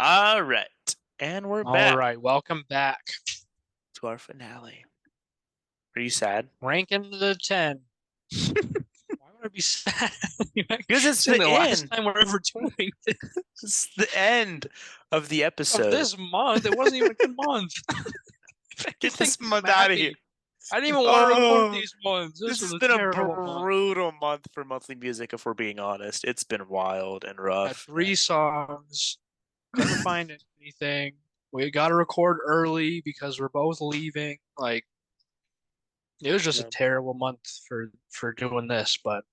All right. And we're All back right, welcome back. to our finale. Are you sad? Ranking the 10. Why would I be sad? Because it's It's in the the last end. time we're ever doing this It's the end of the of episode. this month. It wasn't even a good month. If Get anything, this month I'm out of here. happy. I didn't even want to record Oh, these months. This this was has a been a terrible month. brutal month for monthly music, if we're being honest. It's been wild and Had rough. 3 songs, couldn't find anything. We got to record early because we're both leaving. Like it was just a Yeah. terrible month for doing this, but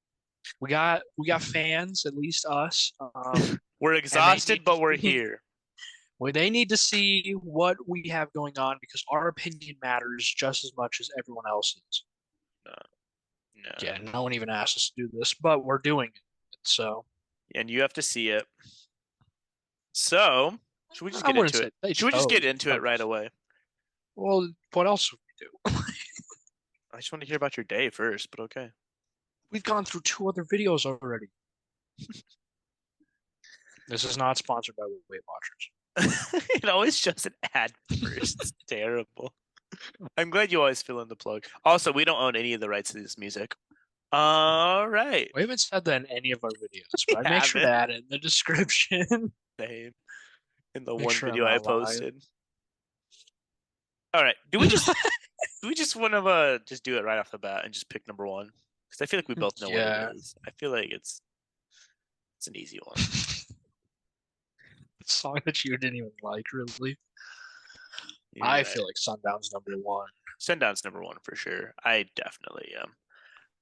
we got fans, at least us. We're And they exhausted, need to but we're see here. well, they need to see what we have going on because our opinion matters just as much as everyone else's. No, no. Yeah, no one even asked us to do this, but we're doing it. So And you have to see it. So, should we just I get wouldn't into say it? they Should we just get chose. into it right Chose. away? Well, what else would we do? I just want to hear about your day first, but okay. We've gone through 2 other videos already. This is not sponsored by Weight Watchers. It always shows an ad first. It's terrible. I'm glad you always fill in the plug. Also, we don't own any of the rights to this music. All right. We haven't said that in any of our videos, We but I make sure to haven't. add it in the description. Same. In the Make one sure I'm video I not lying. posted. All right. Do we just want to just do it right off the bat and just pick number one? Because I feel like we both know what it Yeah. is. I feel like it's an easy one. Song that you didn't even like, really. You're I right. feel like Sundown's #1. Sundown's number one for sure. I definitely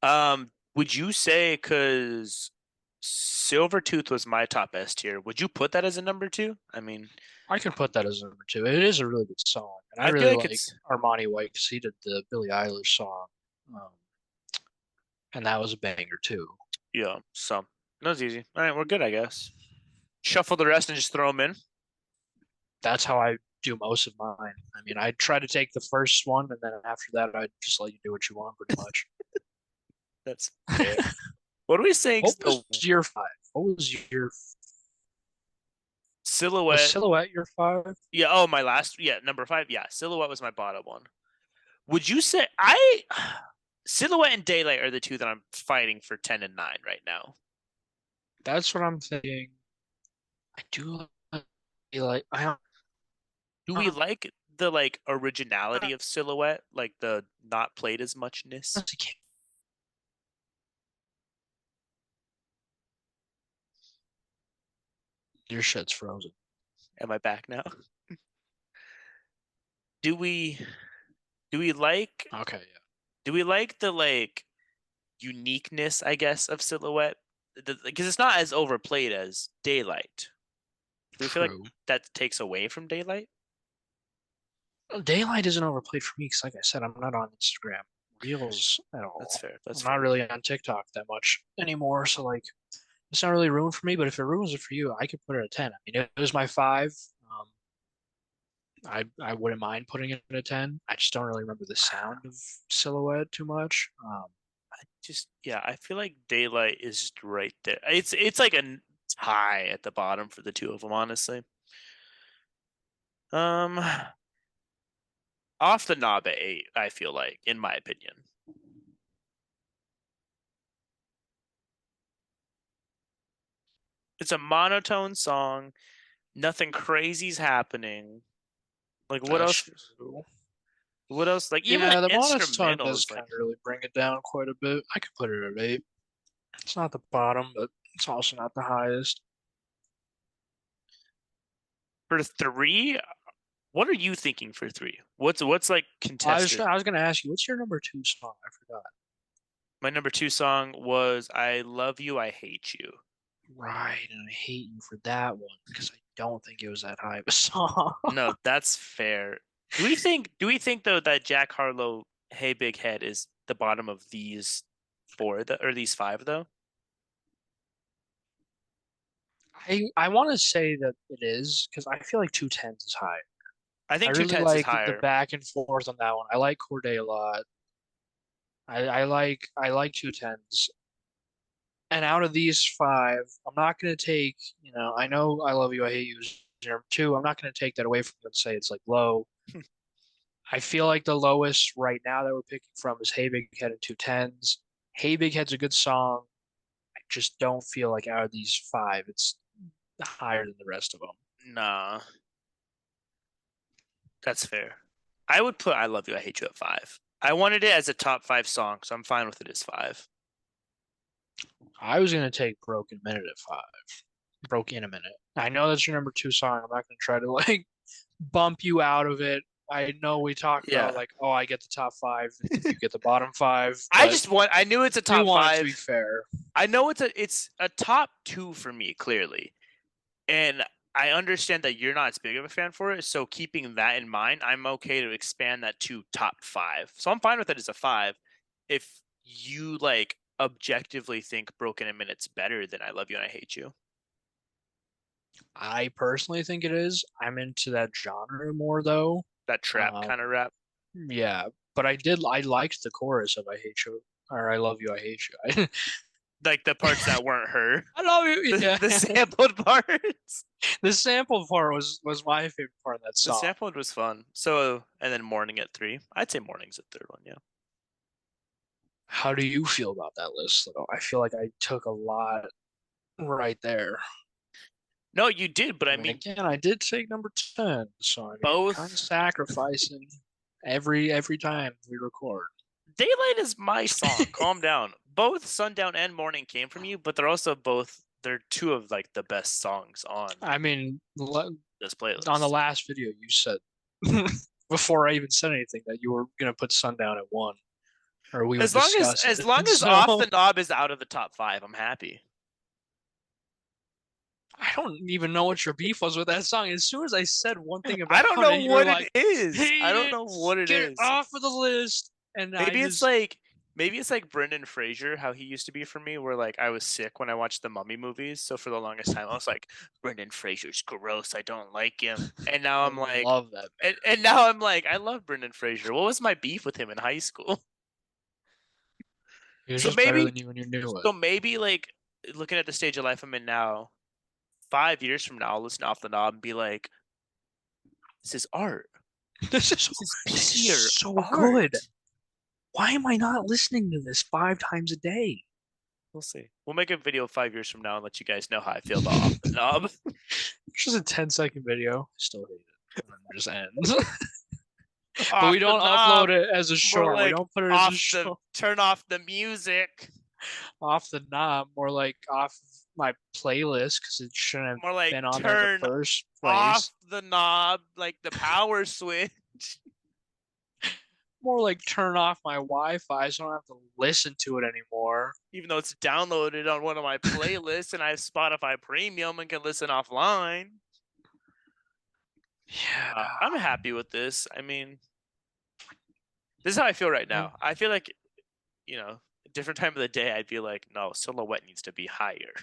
am. Would you say because Silvertooth was my top S tier, would you put that as a number two? I mean, I can put that as #2. It is a really good song, and I I feel really like like it's Armani White because he did the Billie Eilish song, um, and that was a banger too. yeah, so that was easy. All right, we're good, I guess. Shuffle the rest and just throw them in. That's how I do most of mine. I mean, I try to take the first one, and then after that, I just let you do what you want, pretty much. That's fair. What are we saying? What was The your 5? What was your Was silhouette. Silhouette your 5? Yeah. Oh, my last. Yeah, number five. Yeah, silhouette was my bottom one. Would you say I silhouette and daylight are the two that I'm fighting for 10 and 9 right now? That's what I'm thinking. I do like I Do we like the originality of silhouette, like the not played as muchness? honestly can't. Your shit's frozen. Am I back now? Do we do we like Okay, yeah. do we like the uniqueness, I guess, of silhouette? Because it's not as overplayed as daylight. Do we feel like True. that takes away from daylight? Daylight isn't overplayed for me because, like I said, I'm not on Instagram Reels at That's all. fair. That's I'm not fair. really on TikTok that much anymore, so like it's not really ruined for me. But if it ruins it for you, I could put it at 10. I mean, it was my 5. Um, I wouldn't mind putting it at 10. I just don't really remember the sound of Silhouette too much. Just yeah, I feel like daylight is just right there. It's like a tie at the bottom for the two of them, honestly. Um, off the knob at 8, I feel like, in my opinion. It's a monotone song. Nothing crazy's happening. Like what That's else? true. What else? Like even the Yeah, the monotone instrumental does is kind like of really bring it down quite a bit. I could put it at 8. It's not the bottom, but it's also not the highest. for three. What are you thinking for three? What's like contested? I was gonna ask you, what's your #2 song? I forgot. My number two song was "I Love You, I Hate You." Right, and I hate you for that one because I don't think it was that high of a song. No, that's fair. Do we think though that Jack Harlow "Hey Big Head" is the bottom of these four or these five though? I want to say that it is because I feel like 210s is high. I I think two really tens is like the higher. back and forth on that one. I like Cordae a lot. I like 210s. And out of these 5, I'm not gonna take, I know I Love You, I Hate You is your number two. I'm not going to take that away from you and say it's like low. I feel like the lowest right now that we're picking from is Hey Big Head and Two Tens. Hey Big Head's a good song. I just don't feel like out of these five, it's higher than the rest of them. Nah, that's fair. I would put "I Love You, I Hate You" at 5. I wanted it as a top 5 song, so I'm fine with it as 5. I was going to take Broken Minute at five. Broke in a minute. I know that's your number two song. I'm not going to try to like bump you out of it. I know we talk about Yeah. like, oh, I get the top five, you get the bottom five, I but just want I knew it's a we top want it to be 5. fair. I know it's a top 2 for me, clearly. And I understand that you're not as big of a fan for it, so keeping that in mind, I'm okay to expand that to top 5. So I'm fine with it as a 5 if you like objectively think Broken in Minute's better than "I Love You and I Hate You." I personally think it is. I'm into that genre more though. That trap Um, kind of rap. yeah, but I liked the chorus of I hate you or I love you, I hate you. Like the parts that weren't her. I love you. Yeah. The sampled parts. The sample part was my favorite part of that The song. sampled was fun. So, and then Morning at 3. I'd say Morning's a third one, yeah. How do you feel about that list though? I feel like I took a lot right there. No, you did, but I I mean, mean, again, I did take number 10, so I mean, kind of both sacrificing every time we record. Daylight is my song. Calm down. Both Sundown and Morning came from you, but they're two of like the best songs on I mean, this on the playlist. last video, you said before I even said anything that you were gonna put Sundown at one, or we would As long as discuss as it. long as Off the So Knob is out of the top 5, I'm happy. I don't even know what your beef was with that song. As soon as I said one thing I about don't it, know you were what it like, is. I "Hate don't it, know what it get it is. off of the list," and I Maybe it's just like maybe it's like Brendan Fraser, how he used to be for me, where like I was sick when I watched the Mummy movies. So for the longest time, I was like, Brendan Fraser's gross. I don't like him. And now I I'm like, love that. and now I'm like, I love Brendan Fraser. What was my beef with him in high school? He was So just better maybe, than you, and you knew it. so maybe like looking at the stage of life I'm in now, 5 years from now, I'll listen to Off the Knob and be like, this is art. This is This is this is pure so good. art. Why am I not listening to this 5 times a day? We'll see. We'll make a video 5 years from now and let you guys know how I feel about Off the Knob. It's just a 10-second video. Still hate it. And then it just ends. But Off we the don't knob. upload it as a More short. We like don't put it as a the short turn off the music. off the knob. More like off my playlist because it shouldn't have More like been on there in the turn first off place. the knob, like the power switch. More like turn off my Wi-Fi so I don't have to listen to it anymore. Even though it's downloaded on one of my playlists and I have Spotify Premium and can listen offline. Yeah. I'm happy with this. I mean, this is how I feel right now. I feel like, a different time of the day, I'd be like, no, Silhouette needs to be higher.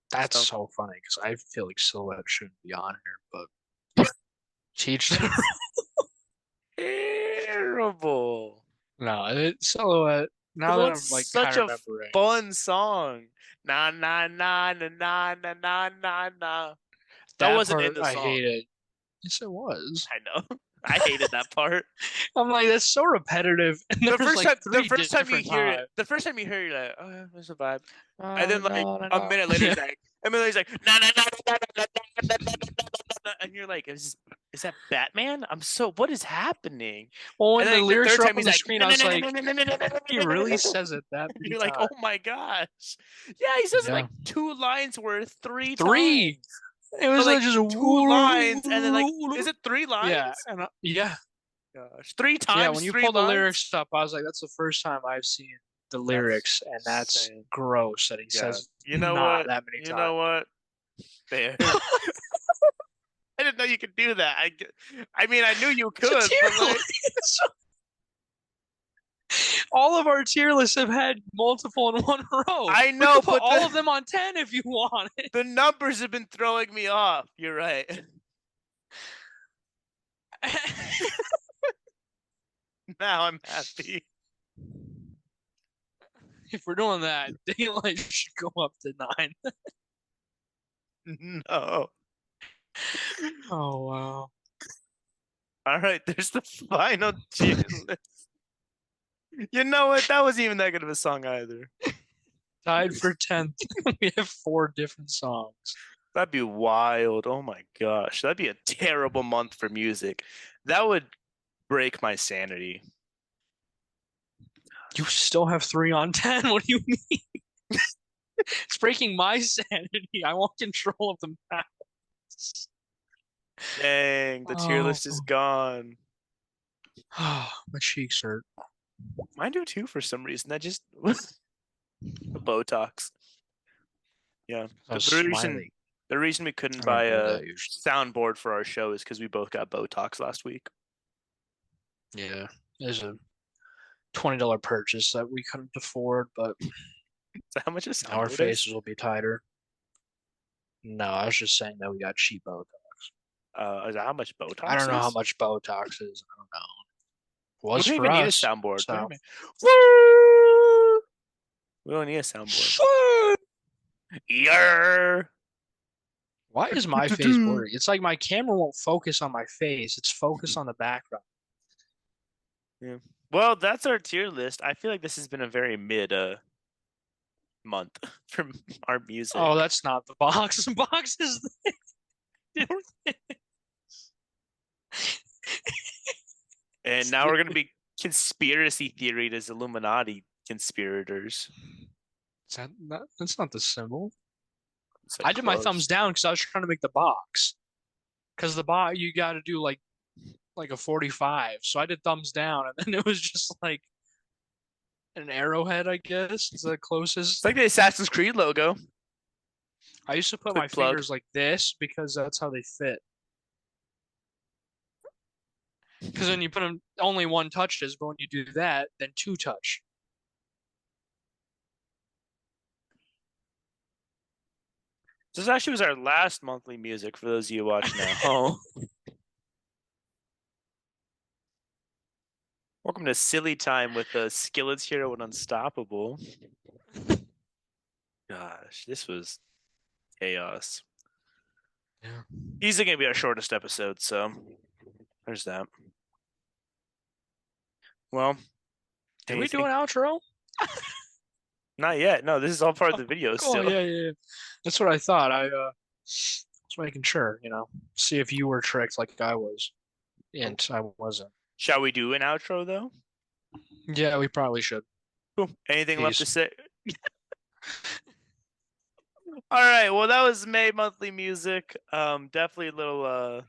That's So so funny because I feel like Silhouette shouldn't be on here, but teach them. terrible. No, Silhouette. Now that I'm Silhouette's like such kind of a remembering, fun song. Na na na na na na na na na. That that wasn't in part the I song. hated. Yes, it was. I know. I hated that part. I'm like, that's so repetitive, and The there's first like time, the three first time you different hear it, times. the first time you hear it, you're like, oh yeah, there's a vibe. And No, then like no, no, a no. minute later, Yeah. he's like, na na na na na na na na na na, and you're like, is that Batman? What is happening? Well, And when then the like the lyrics third are up time on he's the like, screen, na I na was na like, na na na na na he na really na. says it that many You're like, oh times. my gosh. Yeah, he says Yeah, like two lines worth three three. times. It But was like like just two lines and then like is it three yeah, lines? and yeah, Gosh. Three yeah. When times you three pull the lines? lyrics up, I was like, that's the first time I've seen the That's lyrics, and that's insane. gross that he Yeah. says You know not what? that many You times. know what? Fair. I didn't know you could do that. I mean, I knew you It's a could, tier but like, list. All of our tier lists have had multiple in one row. I We know, could put but all of them on 10 if you want it. the numbers have been throwing me off. You're right. Now I'm happy. If we're doing that, daylight should go up to 9. No. Oh wow. All right, there's the final tier list. You know what? That wasn't even that good of a song either. Tied for 10th. We have 4 different songs. That'd be wild. Oh my gosh. That'd be a terrible month for music. That would break my sanity. You still have 3 on 10. What do you mean? It's breaking my sanity. I want control of the maps. Dang, the tier Oh, list is gone. my cheeks hurt. Mine do too for some reason. That just the Botox. Yeah. I was The reason smiling. the reason we couldn't I buy don't do a that usually. soundboard for our show is because we both got Botox last week. Yeah, there's a $20 purchase that we couldn't afford, but So how much a now our soundboard is? faces will be tighter. No, I was just saying that we got cheap Botox. Is that how much I don't Botox know how is? much Botox is. I don't know. We Was don't for even need a us. soundboard. So Woo! We don't need a soundboard. Yer. why is my face blurry? It's like my camera won't focus on my face. It's focused on the background. Yeah. Well, that's our tier list. I feel like this has been a very mid month for our music. Oh, that's not the box. The box is And now we're gonna be conspiracy theory as Illuminati conspirators. that's not the symbol. It's I like did my close. thumbs down because I was trying to make the box. Because the box you got to do like a 45. So I did thumbs down, and then it was just like an arrowhead, I guess. It's the It's closest. like the Assassin's Creed logo. I used to put my Quick plug. fingers like this because that's how they fit. Because when you put them, only one touches, but when you do that, then 2 touch. This actually was our last monthly music for those of you watching at home. Welcome to Silly Time with Skillet's Hero and Unstoppable. Gosh, this was chaos. Yeah. Easily gonna be our shortest episode, so there's that. Well, Did we do anything? an outro? Not yet. No, this is all part of the video Cool. still. Yeah. That's what I thought. I was making sure, see if you were tricked like I was, and I wasn't. Shall we do an outro though? Yeah, we probably should. Cool. Anything left to Peace. say? All right. Well, that was May monthly music. Definitely a little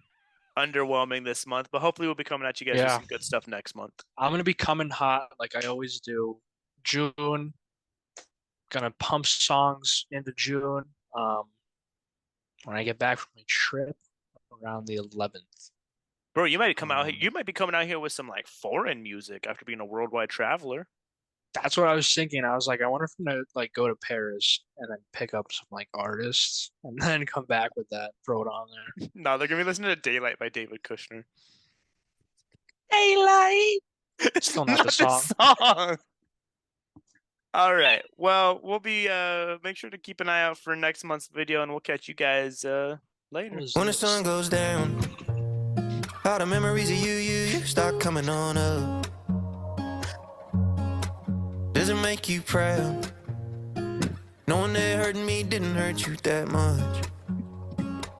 underwhelming this month, but hopefully we'll be coming at you guys with Yeah. some good stuff next month. I'm gonna be coming hot like I always do. June, gonna pump songs into June. When I get back from my trip around the 11th. Bro, you might come out. You might be coming out here with some like foreign music after being a worldwide traveler. That's what I was thinking. I was like, I wonder if I'm gonna like go to Paris and then pick up some like artists and then come back with that, throw it on there. No, they're gonna be listening to "Daylight" by David Kushner. Daylight. It's Still not the song. song. All right. Well, we'll be make sure to keep an eye out for next month's video, and we'll catch you guys later. When the sun goes down, all the memories of you start coming on up. Does it make you proud? Knowing that hurting me didn't hurt you that much.